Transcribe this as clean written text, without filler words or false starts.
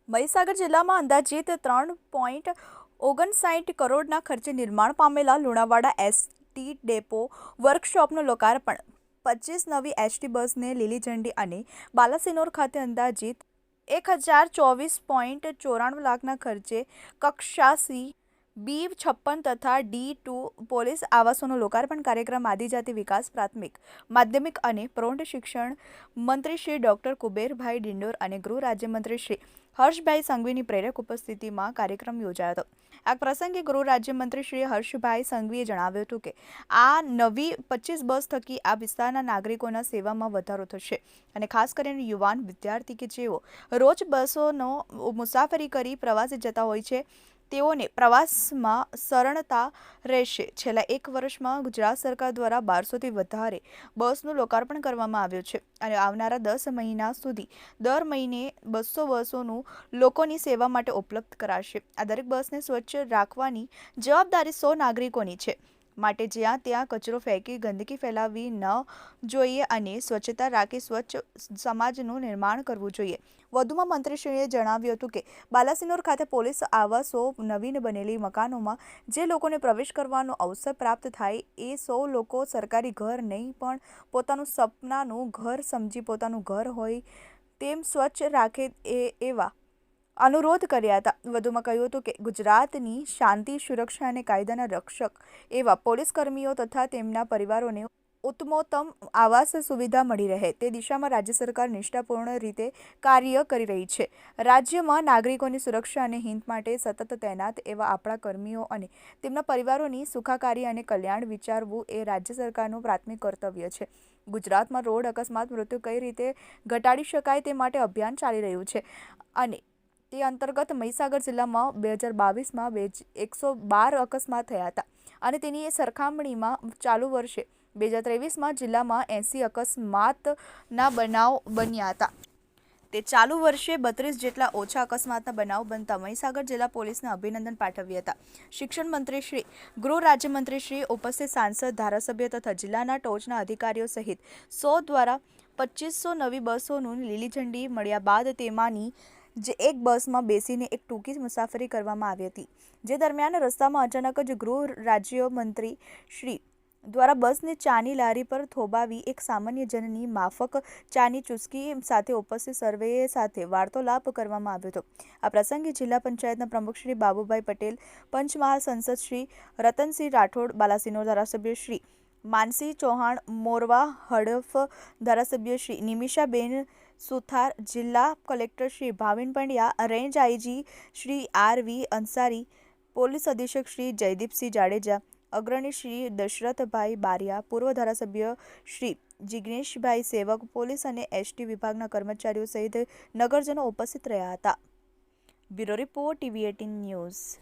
મહીસાગર જિલ્લામાં અંદાજિત 3.59 કરોડના ખર્ચે નિર્માણ પામેલા લુણાવાડા એસટી ડેપો વર્કશોપનું લોકાર્પણ, 25 નવી એસટી બસને લીલી ઝંડી અને બાલાસિનોર ખાતે અંદાજિત 1024.94 લાખના ખર્ચે કક્ષા સી, B56 તથા D2 પોલીસ આવાસોનો લોકાર્પણ કાર્યક્રમ આદિજાતિ વિકાસ, પ્રાથમિક, માધ્યમિક અને પ્રૌઢ શિક્ષણ મંત્રી શ્રી ડોક્ટર કુબેરભાઈ ડિંડોર અને ગૃહ રાજ્યમંત્રી શ્રી હર્ષભાઈ સંઘવીની પ્રેરક ઉપસ્થિતિમાં કાર્યક્રમ યોજાયો હતો। આ પ્રસંગે ગૃહ રાજ્યમંત્રી શ્રી હર્ષભાઈ સંઘવીએ જણાવ્યું હતું કે આ નવી 25 બસ થકી આ વિસ્તારના નાગરિકોના સેવામાં વધારો થશે અને ખાસ કરીને યુવાન, વિદ્યાર્થી કે જેઓ રોજ બસોનો મુસાફરી કરી પ્રવાસે જતા હોય છે તેઓને પ્રવાસમાં સરળતા રહેશે। છેલ્લા 1 વર્ષમાં ગુજરાત સરકાર દ્વારા 1200થી વધારે બસનું લોકાર્પણ કરવામાં આવ્યું છે અને આવનારા 10 મહિના સુધી દર મહિને 200 બસોનું લોકોની સેવા માટે ઉપલબ્ધ કરાશે। આ દરેક બસને સ્વચ્છ રાખવાની જવાબદારી 100 નાગરિકોની છે, માટે જ્યાં ત્યાં કચરો ફેંકી ગંદકી ફેલાવવી ન જોઈએ અને સ્વચ્છતા રાખી સ્વચ્છ સમાજનું નિર્માણ કરવું જોઈએ। વધુમાં મંત્રીશ્રીએ જણાવ્યું હતું કે બાલાસિનોર ખાતે પોલીસ આવાસો નવીન બનેલી મકાનોમાં જે લોકોને પ્રવેશ કરવાનો અવસર પ્રાપ્ત થાય એ 100 લોકો સરકારી ઘર નહીં પણ પોતાનું સપનાનું ઘર સમજી પોતાનું ઘર હોય તેમ સ્વચ્છ રાખે એવા અનુરોધ કર્યા હતા। વધુમાં કહ્યું હતું કે ગુજરાતની શાંતિ, સુરક્ષા અને કાયદાના રક્ષક એવા પોલીસ કર્મીઓ તથા તેમના પરિવારોને ઉત્તમોત્તમ આવાસ સુવિધા મળી રહે તે દિશામાં રાજ્ય સરકાર નિષ્ઠાપૂર્ણ રીતે કાર્ય કરી રહી છે। રાજ્યમાં નાગરિકોની સુરક્ષા અને હિત માટે સતત તૈનાત એવા આપણા કર્મીઓ અને તેમના પરિવારોની સુખાકારી અને કલ્યાણ વિચારવું એ રાજ્ય સરકારનું પ્રાથમિક કર્તવ્ય છે। ગુજરાતમાં રોડ અકસ્માત મૃત્યુ કઈ રીતે ઘટાડી શકાય તે માટે અભિયાન ચાલી રહ્યું છે અને તે અંતર્ગત મહીસાગર જિલ્લામાં 2022માં 112 અકસ્માત થયા હતા અને તેની સરખામણીમાં ચાલુ વર્ષે 2023માં જિલ્લામાં 80 અકસ્માતના બનાવ બન્યા હતા। તે ચાલુ વર્ષે 32 જેટલા ઓછા અકસ્માતના બનાવ બનતા મહીસાગર જિલ્લા પોલીસને અભિનંદન પાઠવ્યા હતા। શિક્ષણ મંત્રી શ્રી, ગૃહ રાજ્યમંત્રી શ્રી, ઉપસ્થિત સાંસદ, ધારાસભ્ય તથા જિલ્લાના ટોચના અધિકારીઓ સહિત 100 દ્વારા 2500 નવી બસોનું લીલી ઝંડી મળ્યા બાદ તેમાંની જે એક બસમાં બેસીને એક ટૂંકી મુસાફરી કરવામાં આવી હતી, જે દરમિયાન રસ્તામાં અચાનક જ ગૃહ રાજ્યમંત્રી શ્રી દ્વારા બસને ચાની લારી પર થોભાવી એક સામાન્ય જનની માફક ચાની ચુસ્કી સાથે ઉપસ્થિત સર્વેએ સાથે વાર્તાલાપ કરવામાં આવ્યો હતો। આ પ્રસંગે જિલ્લા પંચાયતના પ્રમુખ શ્રી બાબુભાઈ પટેલ, પંચમહાલ સંસદ શ્રી રતનસિંહ રાઠોડ, બાલાસિનોર ધારાસભ્ય શ્રી માનસિંહ ચૌહાણ, મોરવા હડફ ધારાસભ્ય શ્રી નિમિષાબેન સુથાર, જિલ્લા collector Shri Bhavin Pandya, range IG Shri R.V. Ansari, police અધિક્ષક શ્રી જયદીપસિંહ જાડેજા, અગ્રણી શ્રી દશરથભાઈ બારિયા, પૂર્વ ધારાસભ્ય શ્રી જિગ્નેશભાઈ સેવક, પોલીસ અને એસટી વિભાગના કર્મચારીઓ સહિત નગરજનો ઉપસ્થિત રહ્યા હતા। Bureau report, TV18 news.